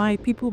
My people,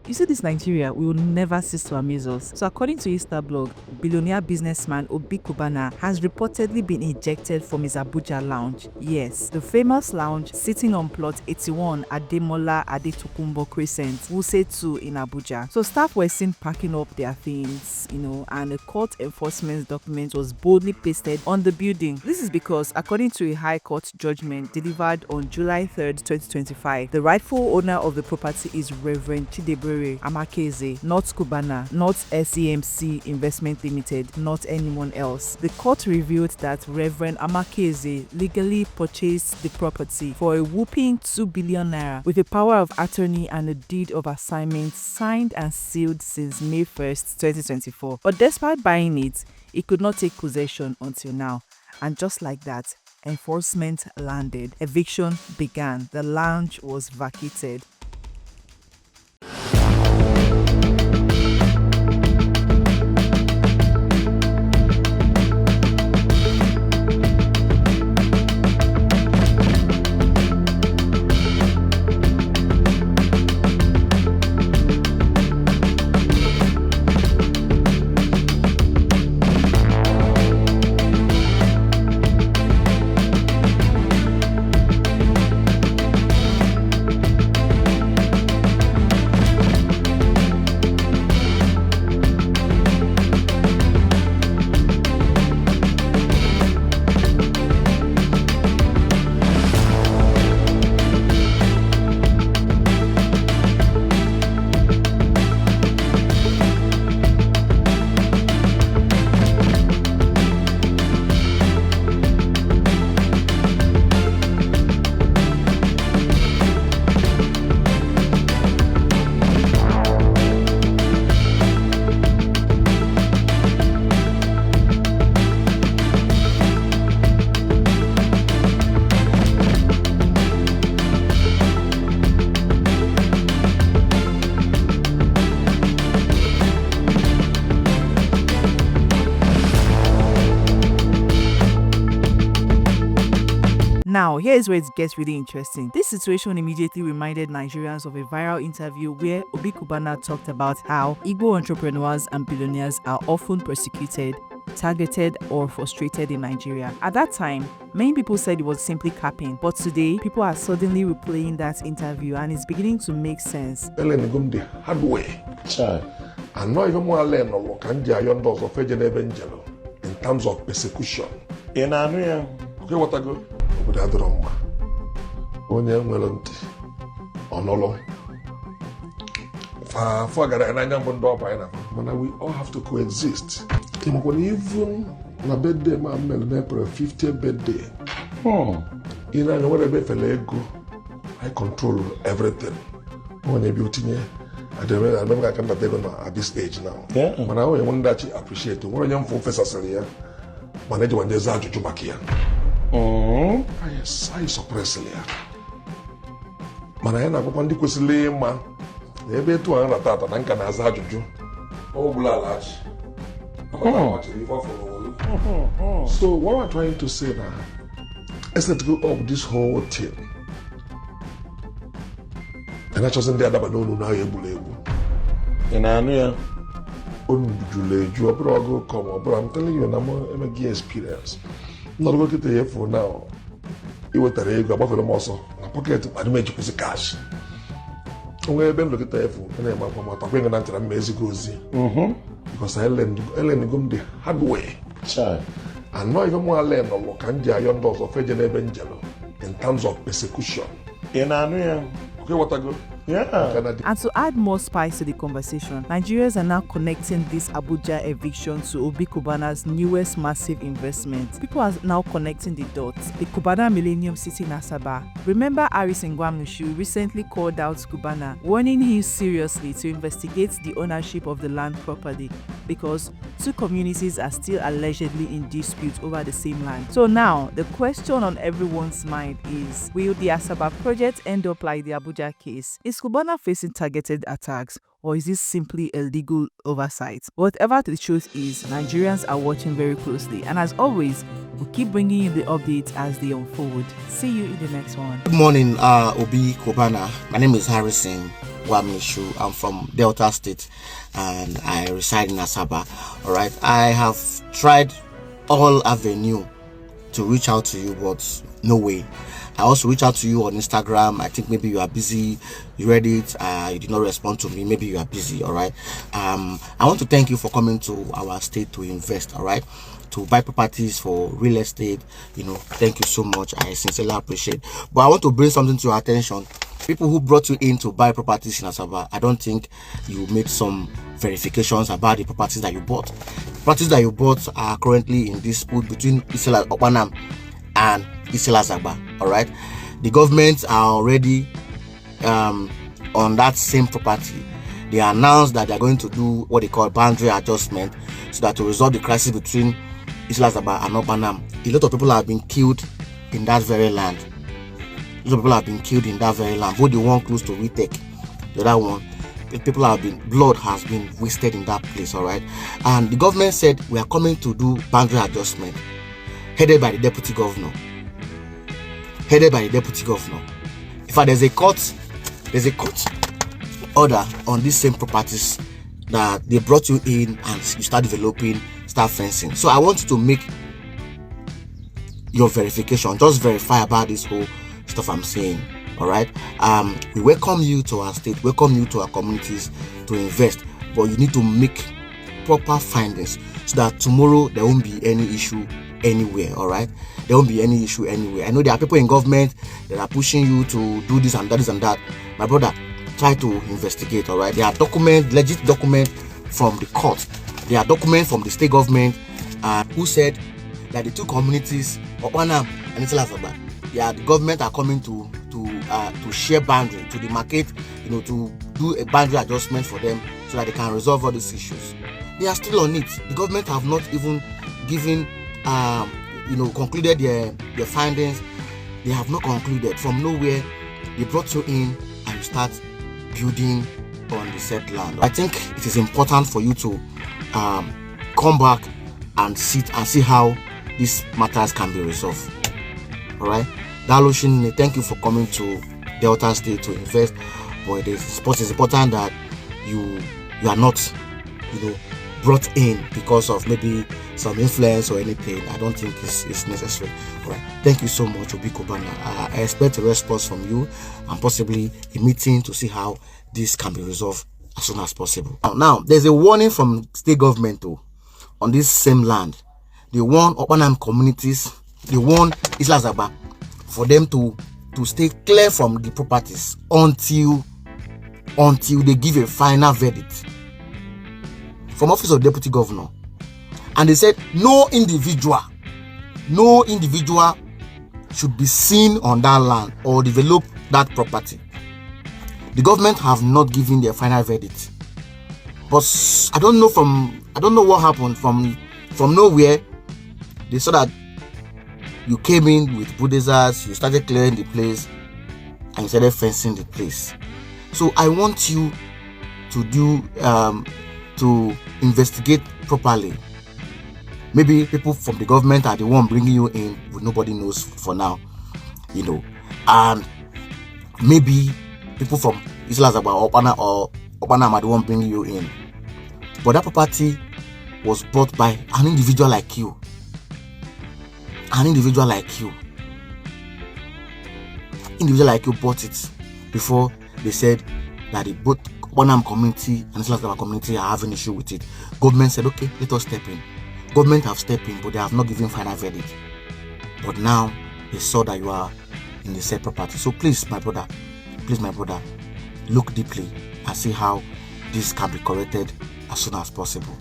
you see this Nigeria, we will never cease to amaze us. So according to Easter blog, billionaire businessman Obi Cubana has reportedly been ejected from his Abuja lounge. Yes, the famous lounge sitting on plot 81 Ademola Adetokunbo Crescent, Wuse II in Abuja. So staff were seen packing up their things, and a court enforcement document was boldly pasted on the building. This is because, according to a high court judgment delivered on July 3rd, 2025, the rightful owner of the property is Reverend Chidiebere Amakaeze, not Cubana, not SEMC Investment Limited, not anyone else. The court revealed that Reverend Amakaeze legally purchased the property for a whopping 2 billion naira with a power of attorney and a deed of assignment signed and sealed since May 1st, 2024. But despite buying it, he could not take possession until now. And just like that, enforcement landed. Eviction began. The lounge was vacated. Now, here is where it gets really interesting. This situation immediately reminded Nigerians of a viral interview where Obi Cubana talked about how Igbo entrepreneurs and billionaires are often persecuted, targeted, or frustrated in Nigeria. At that time, many people said it was simply capping, but today, people are suddenly replaying that interview and it's beginning to make sense. And not even more learn or can Jayandos of Evangelo in terms of persecution. Okay, what I go? Onye nwere ntị ọnọlọ fa gara n'anya mbụ ndị ọba anyị mana we all have to coexist. Even na birthday ma mere na April 50th birthday. Ị na-anya nwere ebe fele ego I control everything. Onye bi utinye Ademola Adetokunbo at this age now. Mana onye nwere ndachi appreciate nwere onye mfu fesasịrị ya mana eji wande za ajụjụ maka ya. I suppress ya. Mana ya na-akwụkwọ ndị kwesịrị ịma na ebe etu ahụ ratata na nka na-aza ajụjụ ọ bụla alachi. So what we're trying to say now is to go up this whole thing. And that's just in the other no now egbu. And I know but I'm telling you, I'm a gay experience. I'm not going to get for now. You were the ego above the muscle. My pocket, I made you put cash. I'm going to look at the phone and I'm talking about the Mexico. Because I learned the hard way. And not even more learn or can Jayandos of Evangelo in terms of persecution. Okay, what I go? And to add more spice to the conversation, Nigerians are now connecting this Abuja eviction to Obi Cubana's newest massive investment. People are now connecting the dots. The Cubana Millennium City in Asaba. Remember Harrison Gwamnishu recently called out Cubana, warning him seriously to investigate the ownership of the land properly because two communities are still allegedly in dispute over the same land. So now, the question on everyone's mind is, will the Asaba project end up like the Abuja case? Is Cubana facing targeted attacks, or is this simply a legal oversight? Whatever the truth is, Nigerians are watching very closely, and as always, we'll keep bringing you the updates as they unfold. See you in the next one. Good morning, Obi Cubana. My name is Harrison Gwamnishu. I'm from Delta State and I reside in Asaba. Alright, I have tried all avenue to reach out to you, but no way. I also reach out to you on Instagram. I think maybe you are busy. You read it, you did not respond to me. Maybe you are busy. All right. I want to thank you for coming to our state to invest. All right, to buy properties for real estate. Thank you so much. I sincerely appreciate. But I want to bring something to your attention. People who brought you in to buy properties in Asaba, I don't think you made some verifications about the properties that you bought. Properties that you bought are currently in dispute between Isela Opanam and Isela Asaba. All right, the government are already on that same property. They announced that they are going to do what they call boundary adjustment, so that to resolve the crisis between Isela Asaba and Opanam. A lot of people have been killed in that very land. A lot of people have been killed in that very land. Both the one close to Retake, the other one, blood has been wasted in that place. All right, and the government said we are coming to do boundary adjustment, headed by the deputy governor. In fact, there's a court order on these same properties that they brought you in and you start developing, start fencing. So I want you to make your verification, just verify about this whole stuff I'm saying. All right, we welcome you to our state, welcome you to our communities to invest, but you need to make proper findings so that tomorrow there won't be any issue anywhere. All right, there won't be any issue anywhere. I know there are people in government that are pushing you to do this and that. My brother, try to investigate. All right, there are legit document from the court. There are documents from the state government who said that the two communities, Opanam and Isela Asaba, the government are coming to share boundary, to demarcate, to do a boundary adjustment for them so that they can resolve all these issues. They are still on it. The government have not even given, concluded their findings. They have not concluded. From nowhere, they brought you in and you start building on the said land. I think it is important for you to come back and sit and see how these matters can be resolved. All right, Daloshin, thank you for coming to Delta State to invest. But it's important that you are not, brought in because of maybe some influence or anything. I don't think it's necessary. All right, thank you so much, Obi Cubana. I expect a response from you and possibly a meeting to see how this can be resolved as soon as possible. Now there's a warning from state government too on this same land. They warn Opanam communities, they warn Isela Asaba for them to stay clear from the properties until they give a final verdict from office of deputy governor. And they said no individual should be seen on that land or develop that property. The government have not given their final verdict, but I don't know what happened. From nowhere they saw that you came in with bulldozers, you started clearing the place and you started fencing the place. So I want you to do to investigate properly. Maybe people from the government are the one bringing you in, but nobody knows for now, and maybe people from Isela Asaba or Opanam are the one bringing you in. But that property was bought by an individual like you. Individual like you bought it before they said that both Opanam community and Isela Asaba community are having issue with it. Government said, okay, let us step in. Government have stepped in, but they have not given final verdict. But now they saw that you are in the said property. So please, my brother, look deeply and see how this can be corrected as soon as possible.